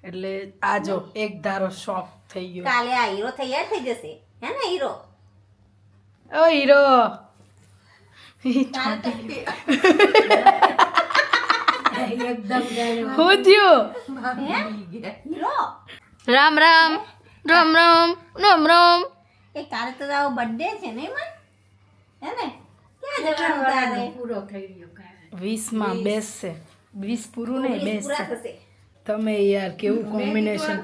એટલે આ જો એક ધારો શોખ થઈ ગયો. કાલે આ હીરો તૈયાર થઈ જશે હે ને હીરો. ઓ હીરો હું થયું? હીરો રામ રામ રામ રામ રામ રામ. એ કાલે તો તારો બર્થડે છે ને એમાં હે ને ક્યાં જવાનું તારે? પૂરો થઈ ગયો 20 માં બેસશે. 20 પૂરું નહીં 19 બેસશે. પૂરા થશે. તમે યાર કેવું કોમ્બિનેશન,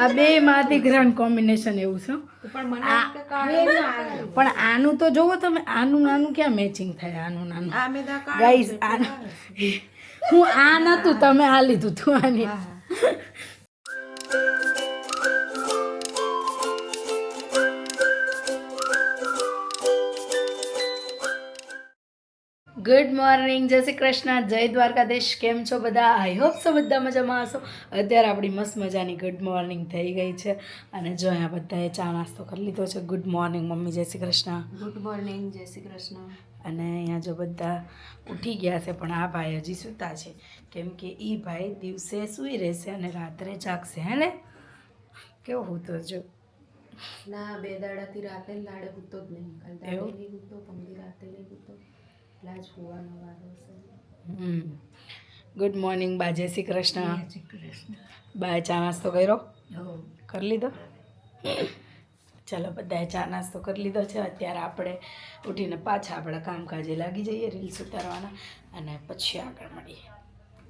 આ બે માંથી ગ્રાન્ડ કોમ્બિનેશન એવું છે. પણ મને એમ કે કાળું પણ આનું તો જોવો તમે, આનું નાનું ક્યાં મેચિંગ થાય? આનું નાનું આ મેં દા કાળું ગાઈઝ હું આ નતું, તમે આ લીધું તું આની. ગુડ મોર્નિંગ, જય શ્રી કૃષ્ણ, જય દ્વારકાધીશ. કેમ છો બધા? આઈ હોપ સો બધા મજામાં હશો. અત્યારે આપણી મસ્ત મજાની ગુડ મોર્નિંગ થઈ ગઈ છે અને જો અહીંયા બધાએ ચા નાસ્તો કરી લીધો છે. ગુડ મોર્નિંગ મમ્મી, જય શ્રી કૃષ્ણ. ગુડ મોર્નિંગ, જય શ્રી કૃષ્ણ. અને અહીંયા જો બધા ઉઠી ગયા છે પણ આ ભાઈ હજી સૂતા છે, કેમ કે એ ભાઈ દિવસે સૂઈ રહેશે અને રાત્રે જાગશે. હે ને? કેવો હૂતો જો ના 2 દાડાથી રાતે લાડે હૂતો જ નહીં. કાલ દાડે નહીં હૂતો, પંદી રાતે નહીં હૂતો. લાજ હોવાનો વારો છે. ગુડ મોર્નિંગ બા, જય શ્રી કૃષ્ણ. જય શ્રી કૃષ્ણ. બાએ ચા નાસ્તો કર્યો? હો કરી લીધો? ચાલો બધાએ ચા નાસ્તો કરી લીધો છે. અત્યારે આપણે ઉઠીને પાછા આપણા કામકાજે લાગી જઈએ, રીલ્સ ઉતારવાના, અને પછી આગળ મળીએ.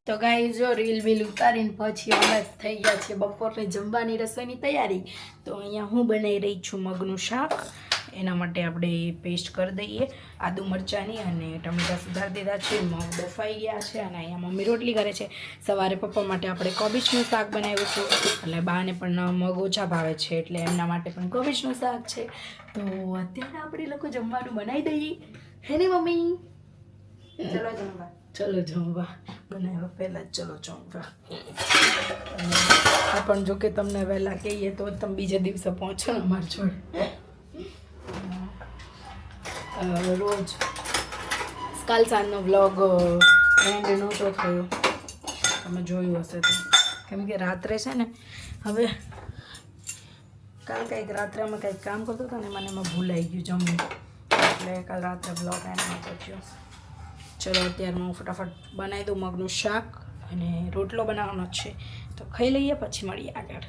તો ગાઈ જો રીલ બીલ ઉતારીને પછી અમે થઈ ગયા છીએ બપોરે જમવાની રસોઈની તૈયારી. તો અહીંયા હું બનાવી રહી છું મગનું શાક. એના માટે આપણે પેસ્ટ કરી દઈએ આદુ મરચાંની, અને ટમેટા સુધારી દીધા છે, મગ બફાઈ ગયા છે, અને અહીંયા મમ્મી રોટલી કરે છે. સવારે પપ્પા માટે આપણે કોબીજનું શાક બનાવ્યું છે, એટલે બાને પણ મગ ઓછા ભાવે છે એટલે એમના માટે પણ કોબીજનું શાક છે. તો અત્યારે આપણે લોકો જમવાનું બનાવી દઈએ. હે ને મમ્મી? ચલો જમવા. ચલો જમવા બનાવ્યા પહેલાં ચલો જમવા. આ પણ જો કે તમને વહેલા કહીએ તો તમે બીજા દિવસે પહોંચો ને અમારી જોડે. રોજ કાલ સાંજનો વ્લોગ એન્ડ નહોતો થયો, તમે જોયું હશે તો, કેમ કે રાત્રે છે ને, હવે કાલ કંઈક રાત્રે અમે કંઈક કામ કરતો હતો ને મને એમાં ભૂલાઈ ગયું જમવું, એટલે કાલ રાત્રે વ્લોગ એન્ડ નહોતો થયો. ચલો અત્યારે હું ફટાફટ બનાવી દઉં મગનું શાક, અને રોટલો બનાવવાનો છે, તો ખાઈ લઈએ પછી મળીએ આગળ.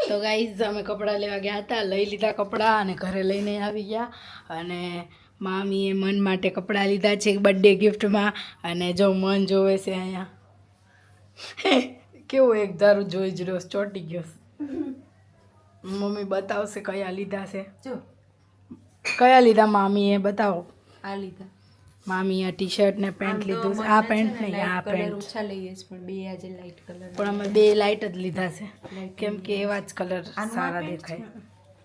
તો ગાઈઝ અમે કપડાં લેવા ગયા હતા, લઈ લીધા કપડાં અને ઘરે લઈને આવી ગયા. અને મામીએ મન માટે કપડાં લીધા છે બર્થડે ગિફ્ટમાં, અને જો મન જોવે છે અહીંયા કેવું એક ધારું જોઈ જ રહ્યો, ચોંટી ગયો. મમ્મી બતાવશે કયા લીધા છે. જો કયા લીધા મામીએ બતાવો. આ લીધા. મામી આ ટી શર્ટ ને પેન્ટ લીધું છે. આ પેન્ટ નહીં, આ કલર પેન્ટ. ઓછા લઈએ છે પણ બે આજે લાઈટ કલર. પણ અમે બે લાઇટ જ લીધા છે, કેમ કે એવા જ કલર સારા દેખાય.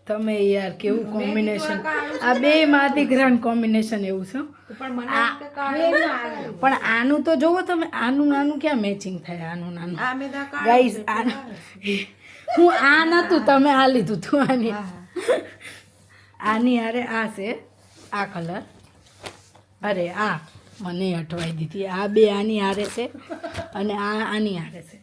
તમે યાર કેવું કોમ્બિનેશન, આ બે માંથી ગ્રાન્ડ કોમ્બિનેશન એવું છે. પણ મને એમ કે કાળું પણ આનું તો જોવો તમે, આનું નાનું ક્યાં મેચિંગ થાય? આનું નાનું આ મેં દા કાળું ગાઈઝ હું આ નતું, તમે આ લીધું તું આની. આની હારે આ છે, આ કલર. અરે આ મને અટવાઈ દીધી. આ બે આની હારે છે અને આ આની હારે છે.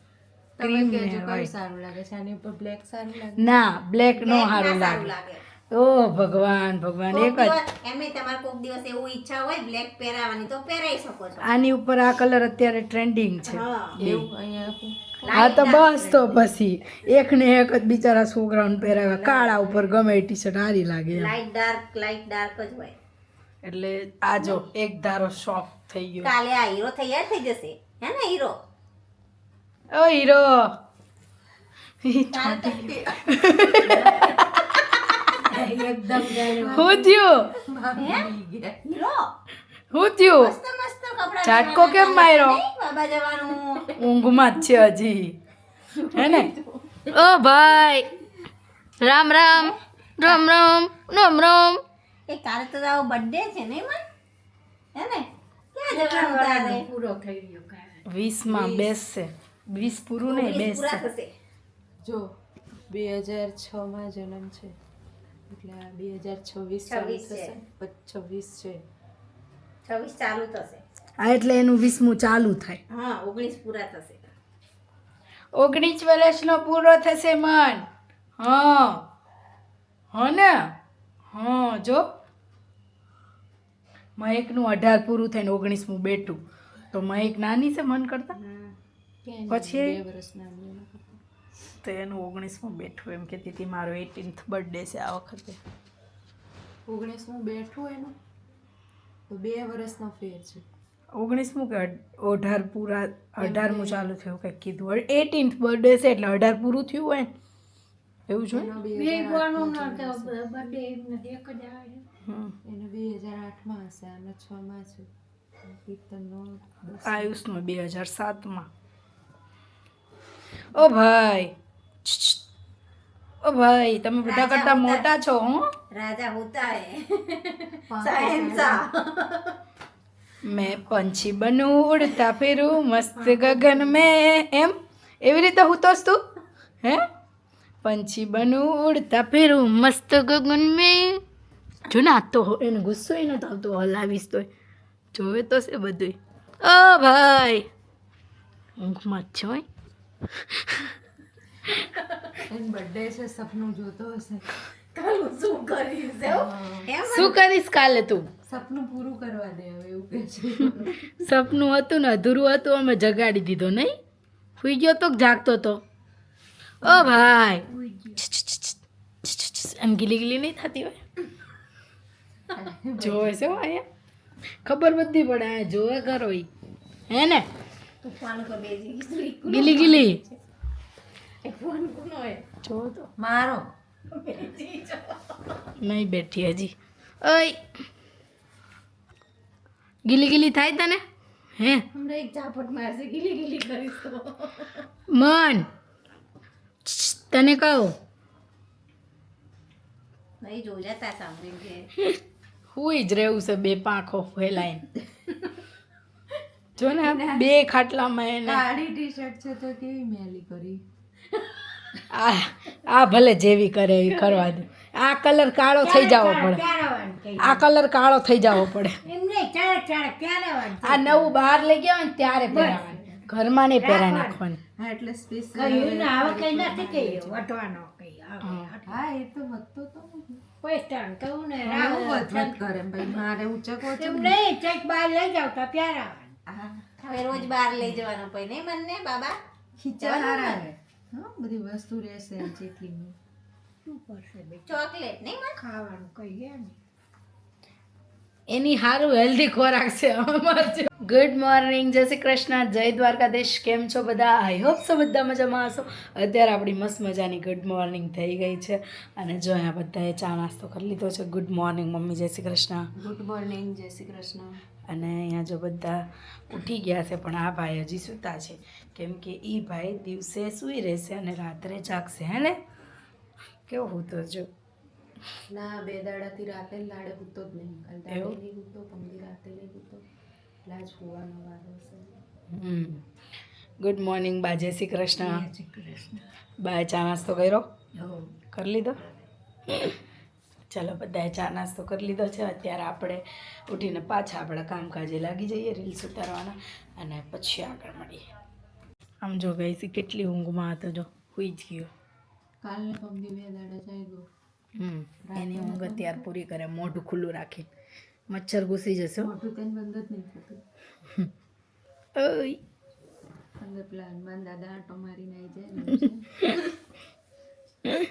તમે કહેજો કયું સારું લાગે છે? આની ઉપર બ્લેક સારું લાગે? ના, બ્લેક નો ના સારું સારું લાગે. લાગે. ઓ ભગવાન ભગવાન, એક જ. એમે તમારે કોક દિવસ એવું ઈચ્છા હોય બ્લેક પહેરાવાની તો પહેરાઈ શકો છો. આની ઉપર આ કલર અત્યારે ટ્રેન્ડિંગ છે. હા. એવું અહીંયા આપું. હા તો બસ, તો પછી એક ને એક જ બિચારા છોકરાઓને પહેરાવ્યા. કાળા ઉપર ગમે ટી શર્ટ સારી લાગે એમ. લાઈટ ડાર્ક જ હોય. એટલે આ જો એક ધારો શોખ થઈ ગયો. કાલે આ હીરો તૈયાર થઈ જશે હે ને હીરો. ઓ હીરો હું થયું? હીરો હું થયું? મસ્ત મસ્ત કપડાં ઝાટકો કેમ માર્યો? નહીં, બાબા જવાનું. ઊંઘમાં જ છે હજી, હે ને? ઓ ભાઈ, રામ રામ રામ રામ રામ રામ. એ કાલે તો તારો બર્થડે છે ને એમાં હે ને ક્યાં જવાનું તારે? પૂરો થઈ ગયો 20 માં બેસશે. 20 પૂરું નહીં 19 પૂરા બેસશે. થશે. જો 2006 માં જન્મ છે એટલે આ 2026 ચાલુ 26 છે. થશે. 26 છે. 26 ચાલુ થશે. હા એટલે એનું 20મું ચાલુ થાય. હા 19 પૂરા થશે. 19 વર્ષનો પૂરો થશે મન. હા હા ને હા જો મહેકનું 18 પૂરું થઈને 19મું બેઠું તો મહેક નાની છે મન કરતા પછી 2 વર્ષના એના કરતા. તો એનું 19મું બેઠું એમ કહેતી હતી મારો 18th બર્થડે છે આ વખતે. 19મું બેઠું એનું તો 2 વર્ષનો ફેર છે. 19મું કે 18 પૂરા 18મું ચાલુ થયું કંઈક કીધું 18th બર્થડે છે એટલે 18 પૂરું થયું હોય ને એવું જોઈએ. એનો બે 2008 બોનું માં ન જન્મ છે. બર્થડે એમને એક જ આવે. એનો 2008 હશે આનો 6 છે. કીર્તનનો 10. આયુષનો 2007માં. ઓ ભાઈ ઓ ભાઈ તમે બધા કરતા મોટા છો હું. રાજા હોતા હે શહેનશાહ. मैं पंछी बनूं उड़ता फिरूं मस्त गगन में एम एवी रीते હું તોસ તું હે पंछी बनूं उड़ता फिरूं मस्त गगन में જો ને આ તો એને ગુસ્સો ય નતો આવતો હલાવીશ તોય જોવે તો છે બધું. ઓ ભાઈ ઊંઘમાં જ છો હે? એનો બર્થડે છે સપનું જોતો હશે. કાલું શું કરીશ એમ શું કરીશ કાલે તું? સપનું પૂરું કરવા દે હવે એવું કે છે. સપનું હતું ને અધૂરું હતું અમે જગાડી દીધો નહીં. સુઈ ગયો તો કે જાગતો તો? ઓ ભાઈ એમ ગીલી ગીલી નહીં થતી હોય. જોવે છે હો અહીંયા ખબર બધી પડે આ જોવે કરો ઈ હે ને તું ફોન કર બેજી ગીલી ગીલી ફોન કોનો હે જો તો મારો નહીં બેઠી હજી. ઓય ગીલી ગીલી થાય તને હે હમણાં એક ઝાપટ મારશે ગીલી ગીલી કરીશ તો મન તને કહું નહીં જો જતા સાંભળી કે હુઈ જ રહેવું છે બે પાંખો ફેલાઈને જો ને બે ખાટલામાં એને કાળી ટી-શર્ટ છે તો કેવી મેલી કરી. આ ભલે જેવી કરે એવી કરવા દે. આ કલર કાળો થઈ જવો પડે. ક્યારેવાનું કઈ આ કલર કાળો થઈ જવો પડે. એમ નહીં ક્યારેવાનું આ નવું બહાર લઈ ગયા હોય ને ત્યારે પહેરાવાનું ઘરમાં નહીં પહેરા નાખવાની. હા એટલે કહ્યું સ્પેશિયલ. ને હવે કઈ નથી કઈ વટવાનો કઈ હા એ તો વધતો તો નથી. વેસ્ટર્ન કહું ને હું વધવત કરે ભાઈ મારે ઉચકવો છે. એમ નહીં ચેક બહાર લઈ જાવ તો પહેરાવાનું હા હવે રોજ બહાર લઈ જવાનું પછી નહીં બંને બાબા ખીચા હારા હે. હા બધી વસ્તુ રહેશે એમ જેટલી હોય. શું કરશે ભાઈ ચોકલેટ નહીં મને ખાવાનું કઈ ગયા નહીં એની સારું હેલ્ધી ખોરાક છે અમારે. ગુડ મોર્નિંગ જય શ્રી કૃષ્ણ જય દ્વારકાધીશ. કેમ છો બધા? આઈ હોપ સો બધા મજામાં હશો. અત્યારે આપણી મસ્ત મજાની ગુડ મોર્નિંગ થઈ ગઈ છે અને જો અહીંયા બધાએ ચા નાસ્તો કરી લીધો છે. ગુડ મોર્નિંગ મમ્મી જય શ્રી કૃષ્ણ. ગુડ મોર્નિંગ જય શ્રી કૃષ્ણ. અને અહીંયા જો બધા ઉઠી ગયા છે પણ આ ભાઈ હજી સૂતા છે કેમ કે એ ભાઈ દિવસે સૂઈ રહેશે અને રાત્રે જાગશે હે ને કેવો હું તો જો ના 2 દાડાથી રાતે લાડે સૂતો જ નહીં. કાલ દાડે નહીં સૂતો પમદી રાતે નહીં સૂતો. લાજ સુવાનો વારો છે. ગુડ મોર્નિંગ બા જય શ્રી કૃષ્ણ. બાય ચા નાસ્તો કર્યો કરી લીધો? ચાલો બધાએ ચા નાસ્તો કરી લીધો છે. અત્યારે આપણે ઉઠીને પાછા આપણા કામકાજે લાગી જઈએ રીલ્સ ઉતારવાના અને પછી આગળ મળીએ. આમ જો ગઈ છે કેટલી ઊંઘમાં હતો જો સુઈ જ ગયો. કાલને પમદી 2 દાડા જાગ્યો. એની ઊંઘ અત્યારે પૂરી કરે મોઢું ખુલ્લું રાખી. મચ્છર ઘૂસી જશે હો. મોટું તેને બંધ જ નહીં થતું. ઓય અંદર પેલા હનુમાન દાદા આંટો મારીને આવી જાય ને.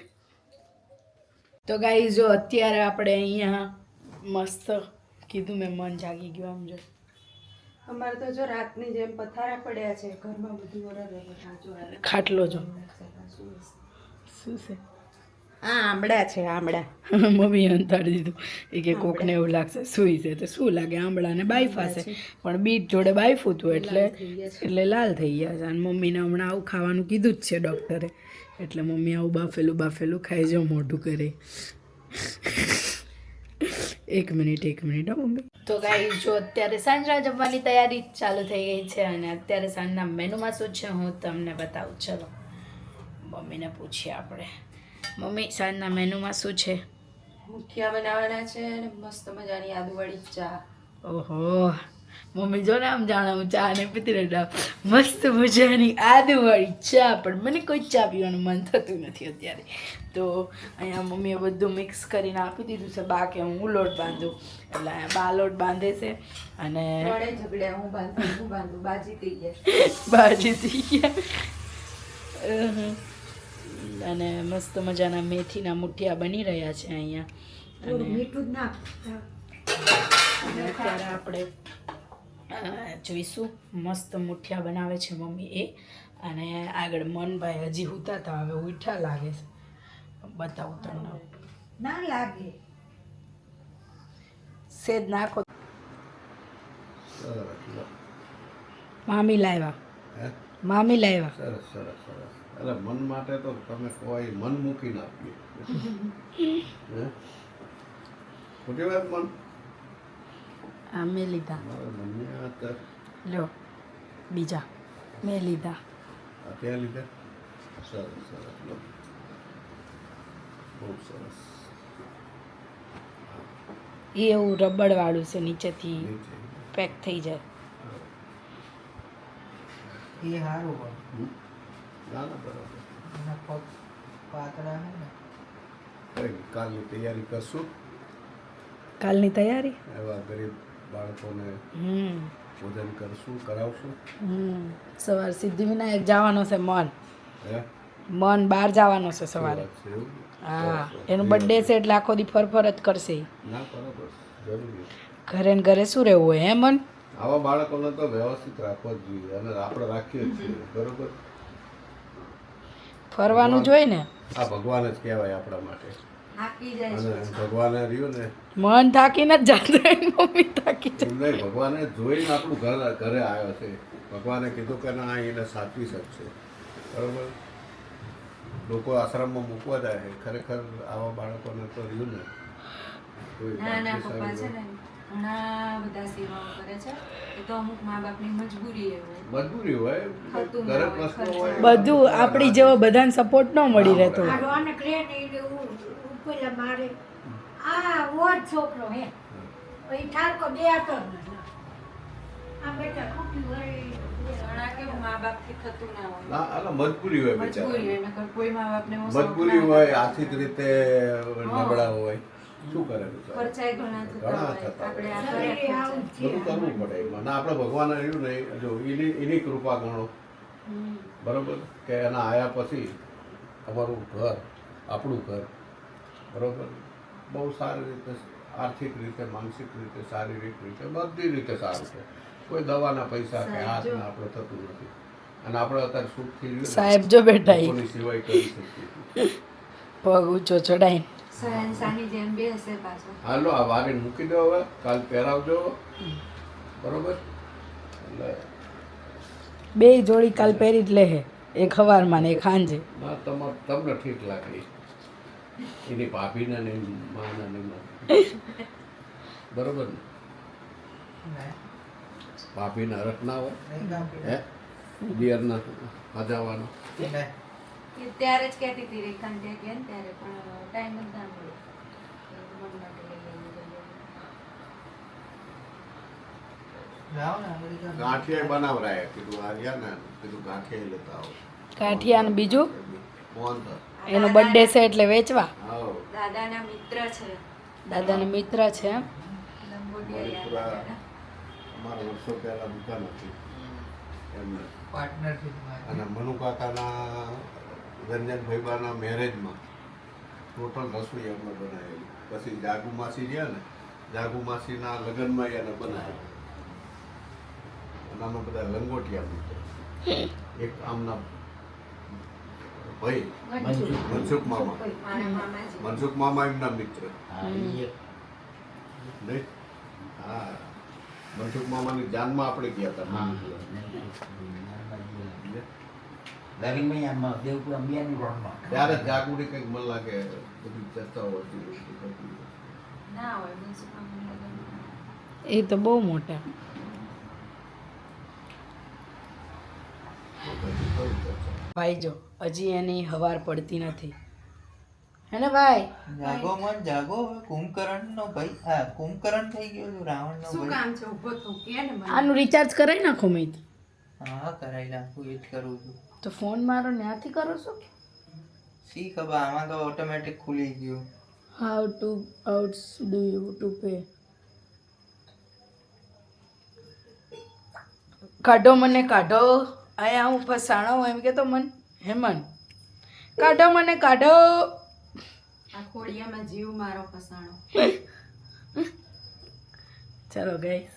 તો ગાઈઝ જો અત્યારે આપણે અહીંયા મસ્ત કીધું મેં મન જાગી ગયું આમ જો. અમારે તો જો રાતની જેમ પથારા પડ્યા છે ઘરમાં બધું વરાળ ખાટલો જો શું છે આ આંબળા છે આંબળા. મમ્મી અંતાડી દીધું એ કે કોકને એવું લાગશે સુઈ છે તો શું લાગે આંબળાને બાઈફા છે પણ બીટ જોડે બાઈફું હતું એટલે લાલ થઈ ગયા છે. અને મમ્મીને હમણાં આવું ખાવાનું કીધું જ છે ડૉક્ટરે એટલે મમ્મી આવું બાફેલું ખાઈ જાઓ મોઢું કરે. એક મિનિટ હો મમ્મી. તો ગાઈસ જો અત્યારે સાંજના જમવાની તૈયારી ચાલુ થઈ ગઈ છે અને અત્યારે સાંજના મેનુમાં શું છે હું તમને બતાવું. ચલો મમ્મીને પૂછીએ આપણે. મમ્મી સાંજના મેનુમાં શું છે? મુઠિયા બનાવવાના છે અને મસ્ત મજાની આદુવાળી ચા. ઓહો મમ્મી જો ને આમ જાણે હું ચા ને પીતી રહી મસ્ત મજાની આદુવાળી ચા, પણ મને કોઈ ચા પીવાનું મન થતું નથી અત્યારે. તો અહીંયા મમ્મીએ બધું મિક્સ કરીને આપી દીધું છે. બા કે હું લોટ બાંધું, એટલે અહીંયા બા લોટ બાંધે છે અને ત્રણે ઝઘડ્યા, હું બાંધું બાજી થઈ ગયા. બાજી થઈ ગયા. અને મસ્ત મજાના મેથીના મુઠિયા બની રહ્યા છે અહીંયા. અને મીઠું જ નાખ. અને અત્યારે આપણે જોઈશું મસ્ત મુઠિયા બનાવે છે મમ્મી એ. અને આગળ મનભાઈ હજી હુતા હતા, હવે ઉઠા લાગે છે. બતાવું તમને, ના લાગે. સેજ નાખો. સરસ લો. મામી લાવ્યા, હે? મામી લાવ્યા. સરસ સરસ સરસ. એટલે મન માટે તો તમે કોઈ મન મૂકીને આપીએ. હે? ખોટી વાત મન? આ મેં લીધા, મારા મનની આ લ્યો બીજા મેં લીધા. ત્યાં લીધે સરસ સરસ લો. બહુ સરસ. એ એવું રબડવાળું છે, નીચેથી નીચે. પેક થઈ જાય. એ સારું હમ. ના ના બરાબર. એના પગ પાતળા છે ને. કંઈ કાલની તૈયારી કરશું. કાલની તૈયારી. એવા ગરીબ બાળકોને ભોજન કરશું, કરાવશું. સવાર સિદ્ધિવિનાયક જવાનો છે મન. હે? મન બહાર જવાનો છે સવારે. વાત છે એવું? હા, સરસ, સરસ. એનું બર્થડે છે એટલે આખો દી ફરફર જ કરશે ઈ. ના બરાબર, જરૂરી. ઘરે ને ઘરે શું રહેવું હોય હે મન? આવા બાળકોને તો વ્યવસ્થિત રાખવા જ જોઈએ, અને આપણે રાખીએ જ છીએ. બરોબર. ફરવાનું જોઈએ ને. આ ભગવાન જ કહેવાય આપણા માટે. થાકી જાય અને છે. ભગવાને રહ્યું ને મન થાકીને જ જાતો હોય ને મમ્મી થાકી જાય. એમ નહીં, ભગવાને જોઈને આપણું ઘરે આવ્યો છે. ભગવાને કીધું કે ના એને સાચવી શકશે. બરોબર. લોકો આશ્રમમાં મૂકવા જાય છે. ખરેખર આવા બાળકોને તો રહ્યું ને કોઈ નાના પપ્પા છે ભાગ્યશાળી ને ઘણા બધા સેવાઓ કરે છે. એ તો અમુક મા બાપની મજબૂરી એવું. મજબૂરી હોય, થતું ઘરે ના હોય, પ્રશ્નો ખર્ચો. હોય. બધું આપણી જેવો બધાને સપોર્ટ ન મળી રહેતો. આ રોનક રે ને એટલે પેલા મારે આ વોટ છોકરો હે પછી ઠાકો બે આતો જ નથી. આ બેટા ખોટી વળી ઘણા કેવું મા બાપથી થતું ના હોય. ના આલા મજબૂરી હોય મજબૂરી બિચારા. હોય, નકર કોઈ મા બાપને એવો શોખ મજબૂરી ના હોય, આર્થિક રીતે નબળા હોય, શું કરે બિચારા? ખર્ચાય ઘણા થતા ઘણા હોય. થતા આપણે હોય. આ કર્યા આવું ખર્ચા. જ બધું કરવું પડે એમાં. ના આપણે ભગવાને રહ્યું ને જો એની કૃપા ગણો. હમ. બરોબર, કે એના આયા પછી અમારું ઘર, આપણું ઘર, બરોબર, બહુ સારી રીતે આર્થિક રીતે, માનસિક રીતે, શારીરિક રીતે, બધી રીતે સારું છે. કોઈ દવાના પૈસા કે હાથના આપણે થતું નથી. અને આપણે અત્યારે સુખથી રહ્યું ને, સાહેબ જો બેઠા ઈ લોકોની સિવાય કરી શકીએ. પગ ઊંચો ચડાઈને. શહેનશાહની જેમ બેસે પાછો. હાલો આ વારીને મૂકી દો, હવે કાલ પહેરાવજો. બરોબર. એટલે બે જોડી કાલ પહેરી જ લે હે, એક સવારમાં ને એક સાંજે. ના તમને ઠીક લાગે એની ભાભીને ને એની માને ને એમાં. બરોબર ને? ભાભીને હરખ ના હોય હે દિયરના હજાવાનો. એ ત્યારે જ કહેતી હતી રેખાને ત્યાં ગયા ને ત્યારે, પણ ટાઈમ જ ના મળ્યો. મન માટે લઈ આવીને ગાંઠિયા બનાવરાય કીધું આ રહ્યા ને કીધું ગાંઠિયા લેતા આવો. કાઠિયા ને બીજું મોહન થા. એનો બર્થડે છે એટલે વેચવા. આવો. દાદાના મિત્ર છે. દાદાનો મિત્ર છે એમ. લંગોટિયા પૂરા યાદ દાદા. અમારા વર્ષો પહેલા દુકાન હતી એમને. પાર્ટનરશીપ અને મનુ કાકાના રંજનભાઈબાના મેરેજમાં ટોટલ રસોઈ એમને બનાવેલી. પછી જાગુ માસી રહ્યા ને, જાગુ માસીના લગ્નમાં એને બનાવેલી. અને અમે બધા લંગોટિયા મિત્રો. એક આમના ભાઈ મનસુખ મામા, મારા મામાજી. મનસુખ મામા એમના મિત્ર. નહીં? હા, મનસુખ મામાની જાનમાં આપણે ગયા હતા. ત્યારે જાગુડી કંઈક મને લાગે બધી ચર્ચાઓ હતી. ના હોય મ્યુનિસિપાલિટી લગ્નમાં. એ તો બહુ મોટા. ભાઈ જો હજી એની હવાર પડતી નથી હે ને ભાઈ? જાગો મન જાગો. હવે કુંભકર્ણનો ભાઈ કુંભકર્ણ થઈ ગયો છું, રાવણનો શું ભાઈ. કામ છે ઊભો તું કે ને મને આનું રિચાર્જ કરાવી નાખો મેં હા કરાવી નાખું, એ જ કરું છું. તો ફોન મારો ત્યાંથી કરો છો? શી ખબર, આમાં તો ઓટોમેટિક ખુલી ગયું. How to do you to pay? કાઢો મને કાઢો, અહીંયા હું ફસાણો એમ કે તો મન હેમન કાઢો મને કાઢો. આ ખોડિયામાં જીવ મારો ફસાણો. ચલો ગાઈસ